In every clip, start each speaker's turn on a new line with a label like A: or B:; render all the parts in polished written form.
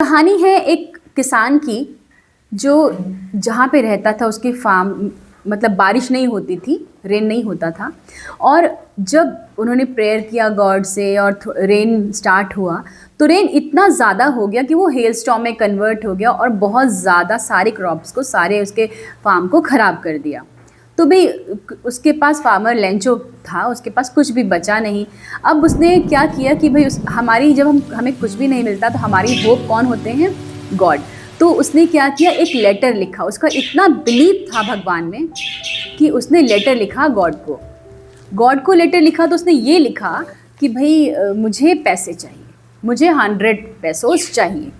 A: कहानी है एक किसान की जो जहाँ पे रहता था उसकी फार्म मतलब बारिश नहीं होती थी, रेन नहीं होता था। और जब उन्होंने प्रेयर किया गॉड से और रेन स्टार्ट हुआ तो रेन इतना ज़्यादा हो गया कि वो हेल स्टॉर्म में कन्वर्ट हो गया और बहुत ज़्यादा सारे क्रॉप्स को, सारे उसके फार्म को ख़राब कर दिया। तो भाई उसके पास फार्मर लेंचो था, उसके पास कुछ भी बचा नहीं। अब उसने क्या किया कि भाई हमारी जब हमें कुछ भी नहीं मिलता तो हमारी होप कौन होते हैं? गॉड। तो उसने क्या किया, एक लेटर लिखा। उसका इतना बिलीव था भगवान में कि उसने लेटर लिखा गॉड को लेटर लिखा। तो उसने ये लिखा कि भाई मुझे पैसे चाहिए, मुझे 100 पेसोस चाहिए।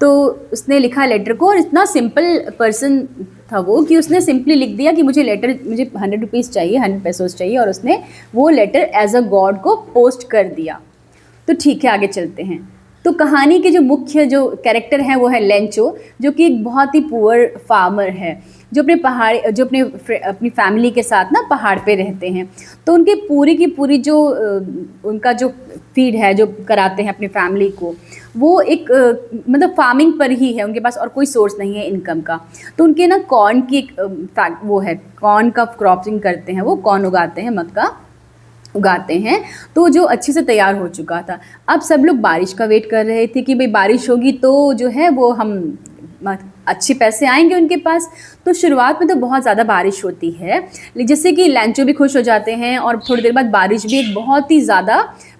A: तो उसने लिखा लेटर को, और इतना सिंपल पर्सन था वो कि उसने सिंपली लिख दिया कि मुझे 100 रुपीज़ चाहिए, 100 पेसोस चाहिए, और उसने वो लेटर एज अ गॉड को पोस्ट कर दिया। तो ठीक है, आगे चलते हैं। तो कहानी के जो मुख्य जो कैरेक्टर हैं वो है लेंचो, जो कि एक बहुत ही पुअर फार्मर है, जो अपनी फैमिली के साथ ना पहाड़ पे रहते हैं। तो उनकी पूरी की पूरी जो उनका जो फीड है, जो कराते हैं अपनी फैमिली को, वो एक मतलब फार्मिंग पर ही है। उनके पास और कोई सोर्स नहीं है इनकम का। तो उनके ना कॉर्न की वो है, कॉर्न का क्रॉपिंग करते हैं, वो कॉर्न उगाते हैं, मक्का उगाते हैं। तो जो अच्छे से तैयार हो चुका था। अब सब लोग बारिश का वेट कर रहे थे कि भाई बारिश होगी तो जो है वो हम अच्छे पैसे आएंगे उनके पास। तो शुरुआत में तो बहुत ज़्यादा बारिश होती है, जिससे कि लेंचो भी खुश हो जाते हैं, और थोड़ी देर बाद बारिश भी एक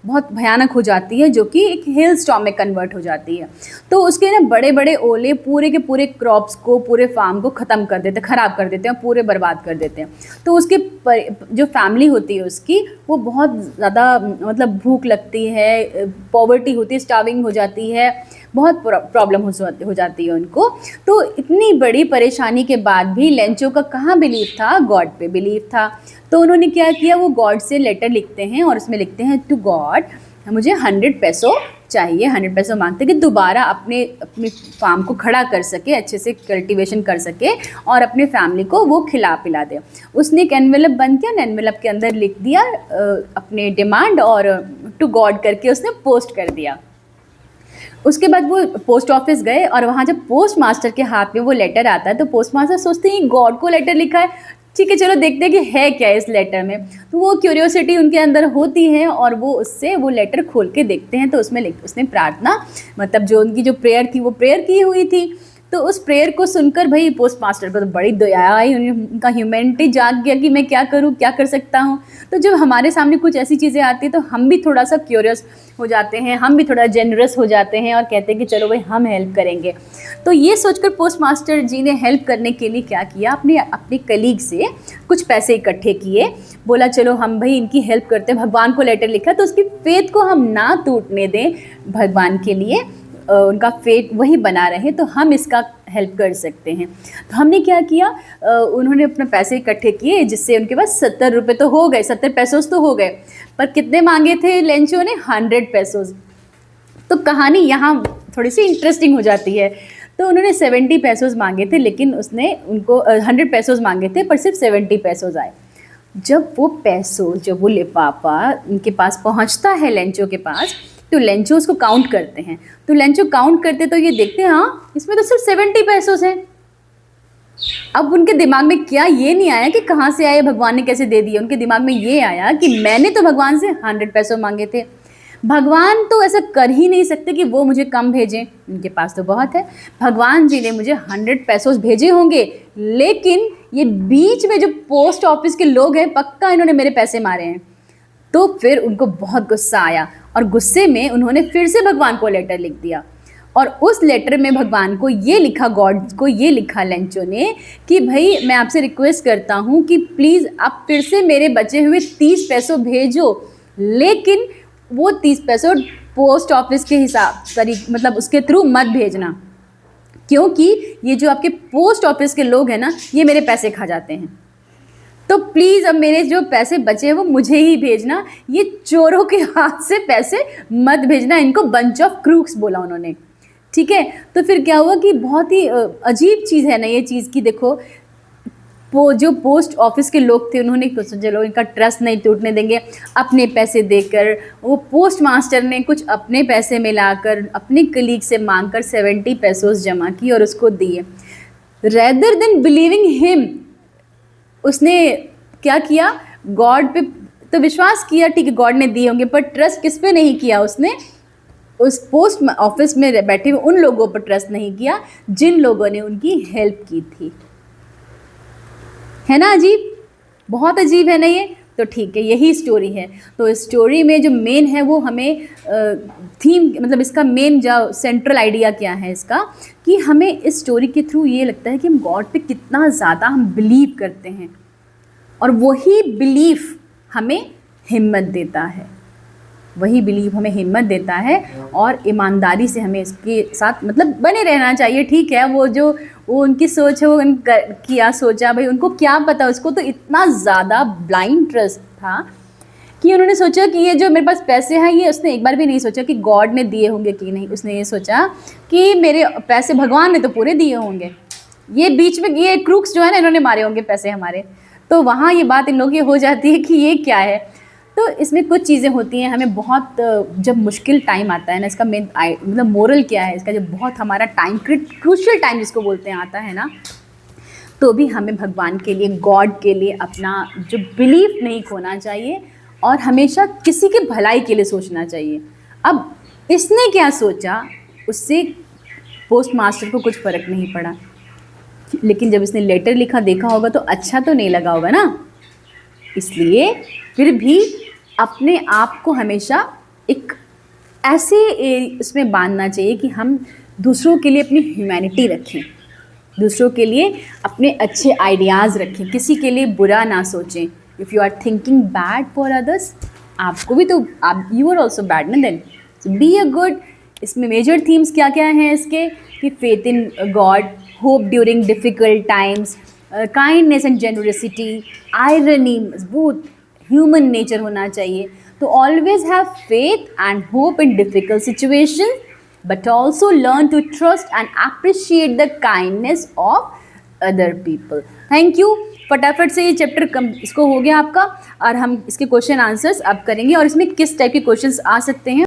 A: बहुत भयानक हो जाती है, जो कि एक हेल स्टॉर्म में कन्वर्ट हो जाती है। तो उसके ना बड़े बड़े ओले पूरे के पूरे क्रॉप्स को, पूरे फार्म को ख़त्म कर देते, ख़राब कर देते हैं, पूरे बर्बाद कर देते हैं। तो उसके जो फैमिली होती है उसकी, वो बहुत ज़्यादा मतलब भूख लगती है, पॉवर्टी होती है, स्टार्विंग हो जाती है, बहुत प्रॉब्लम हो जाती है उनको। तो इतनी बड़ी परेशानी के बाद भी लेंचो का कहाँ बिलीव था? गॉड पे बिलीव था। तो उन्होंने क्या किया, वो गॉड से लेटर लिखते हैं और उसमें लिखते हैं, टू गॉड मुझे 100 पैसों चाहिए। 100 पैसों मांगते कि दोबारा अपनी फार्म को खड़ा कर सके, अच्छे से कल्टीवेशन कर सके और अपने फैमिली को वो खिला पिला दे। उसने एक एनवेलप बन किया, एनवेलप के अंदर लिख दिया अपने डिमांड, और टू गॉड करके उसने पोस्ट कर दिया। उसके बाद वो पोस्ट ऑफिस गए, और वहाँ जब पोस्ट मास्टर के हाथ में वो लेटर आता है तो पोस्ट मास्टर सोचते हैं गॉड को लेटर लिखा है, ठीक है चलो देखते हैं कि है क्या इस लेटर में। तो वो क्यूरियोसिटी उनके अंदर होती है और वो उससे वो लेटर खोल के देखते हैं। तो उसमें उसने प्रार्थना, मतलब जो उनकी जो प्रेयर थी वो प्रेयर की हुई थी। तो उस प्रेयर को सुनकर भाई पोस्ट मास्टर को तो बड़ी दया आई, उनका ह्यूमैनिटी जाग गया कि मैं क्या करूं, क्या कर सकता हूं। तो जब हमारे सामने कुछ ऐसी चीज़ें आती हैं तो हम भी थोड़ा सा क्यूरियस हो जाते हैं, हम भी थोड़ा जेनरस हो जाते हैं और कहते हैं कि चलो भाई हम हेल्प करेंगे। तो ये सोचकर पोस्ट मास्टर जी ने हेल्प करने के लिए क्या किया, अपने कलीग से कुछ पैसे इकट्ठे किए। बोला चलो हम भाई इनकी हेल्प करते हैं, भगवान को लेटर लिखा तो उसकी फेथ को हम ना टूटने दें, भगवान के लिए उनका फेट वही बना रहे, तो हम इसका हेल्प कर सकते हैं। तो हमने क्या किया, उन्होंने अपने पैसे इकट्ठे किए, जिससे उनके पास 70 रुपये तो हो गए, 70 पैसोस तो हो गए। पर कितने मांगे थे लेंचो ने? 100 पैसोस। तो कहानी यहाँ थोड़ी सी इंटरेस्टिंग हो जाती है। तो उन्होंने 70 पैसोस मांगे थे, लेकिन उसने उनको 100 पैसोस मांगे थे, पर सिर्फ 70 पैसोस आए। जब वो लिफाफा उनके पास पहुँचता है लेंचो के पास, तो लेंचो उसको काउंट करते हैं। तो लेंचो काउंट करते तो ये देखते हैं हाँ इसमें तो सिर्फ 70 पैसोस हैं। अब उनके दिमाग में क्या ये नहीं आया कि कहाँ से आए, भगवान ने कैसे दे दिए। उनके दिमाग में ये आया कि मैंने तो भगवान से 100 पैसों मांगे थे, भगवान तो ऐसा कर ही नहीं सकते कि वो मुझे कम भेजें, उनके पास तो बहुत है। भगवान जी ने मुझे 100 पैसों भेजे होंगे, लेकिन ये बीच में जो पोस्ट ऑफिस के लोग हैं पक्का इन्होंने मेरे पैसे मारे हैं। तो फिर उनको बहुत गुस्सा आया और गुस्से में उन्होंने फिर से भगवान को लेटर लिख दिया। और उस लेटर में भगवान को ये लिखा, गॉड को ये लिखा लेंचो ने कि भाई मैं आपसे रिक्वेस्ट करता हूँ कि प्लीज़ आप फिर से मेरे बचे हुए 30 पैसों भेजो, लेकिन वो 30 पैसों पोस्ट ऑफिस के मतलब उसके थ्रू मत भेजना, क्योंकि ये जो आपके पोस्ट ऑफिस के लोग हैं ना, ये मेरे पैसे खा जाते हैं। तो प्लीज़ अब मेरे जो पैसे बचे हैं वो मुझे ही भेजना, ये चोरों के हाथ से पैसे मत भेजना, इनको बंच ऑफ क्रूक्स बोला उन्होंने। ठीक है, तो फिर क्या हुआ कि बहुत ही अजीब चीज़ है ना ये चीज़ की, देखो वो जो पोस्ट ऑफिस के लोग थे उन्होंने सोचा चलो इनका ट्रस्ट नहीं टूटने देंगे, अपने पैसे देकर वो पोस्ट मास्टर ने कुछ अपने पैसे मिलाकर अपने कलीग से मांगकर 70 पैसों जमा किए और उसको दिए। रेदर देन बिलीविंग हिम, उसने क्या किया, गॉड पे तो विश्वास किया, ठीक है गॉड ने दिए होंगे, पर ट्रस्ट किस पे नहीं किया उसने, उस पोस्ट ऑफिस में बैठे हुए उन लोगों पर ट्रस्ट नहीं किया जिन लोगों ने उनकी हेल्प की थी। है ना अजीब, बहुत अजीब है ना ये। तो ठीक है, यही स्टोरी है। तो इस स्टोरी में जो मेन है वो हमें थीम, मतलब इसका मेन जो सेंट्रल आइडिया क्या है इसका, कि हमें इस स्टोरी के थ्रू ये लगता है कि हम गॉड पे कितना ज़्यादा हम बिलीव करते हैं और वही बिलीफ हमें हिम्मत देता है, वही बिलीव हमें हिम्मत देता है और ईमानदारी से हमें इसके साथ मतलब बने रहना चाहिए। ठीक है, वो उनकी सोच है, वो किया सोचा भाई, उनको क्या पता, उसको तो इतना ज़्यादा ब्लाइंड ट्रस्ट था कि उन्होंने सोचा कि ये जो मेरे पास पैसे हैं, ये उसने एक बार भी नहीं सोचा कि गॉड ने दिए होंगे कि नहीं, उसने ये सोचा कि मेरे पैसे भगवान ने तो पूरे दिए होंगे, ये बीच में ये क्रूक्स जो है ना इन्होंने मारे होंगे पैसे हमारे। तो वहाँ ये बात इन लोगों की हो जाती है कि ये क्या है। तो इसमें कुछ चीज़ें होती हैं, हमें बहुत जब मुश्किल टाइम आता है ना, इसका मेन मतलब मोरल क्या है इसका, जब बहुत हमारा टाइम क्रूशियल टाइम जिसको बोलते हैं आता है ना, तो भी हमें भगवान के लिए, गॉड के लिए अपना जो बिलीफ नहीं खोना चाहिए और हमेशा किसी के भलाई के लिए सोचना चाहिए। अब इसने क्या सोचा, उससे पोस्ट मास्टर को कुछ फ़र्क नहीं पड़ा, लेकिन जब इसने लेटर लिखा देखा होगा तो अच्छा तो नहीं लगा होगा ना। इसलिए फिर भी अपने आप को हमेशा एक ऐसे इसमें बांधना चाहिए कि हम दूसरों के लिए अपनी ह्यूमैनिटी रखें, दूसरों के लिए अपने अच्छे आइडियाज़ रखें, किसी के लिए बुरा ना सोचें। If you are thinking bad for others, आपको भी तो आप यू आर ऑल्सो बैड ना, देन बी अ गुड। इसमें मेजर थीम्स क्या क्या हैं इसके, कि faith in God, hope during difficult times, kindness and generosity, irony, मजबूत ह्यूमन नेचर होना चाहिए। तो always have faith and hope in difficult situation, but also learn to trust and appreciate the kindness of other people. Thank you. फटाफट से ये chapter इसको हो गया आपका, और हम इसके क्वेश्चन आंसर्स अब करेंगे और इसमें किस टाइप के क्वेश्चंस आ सकते हैं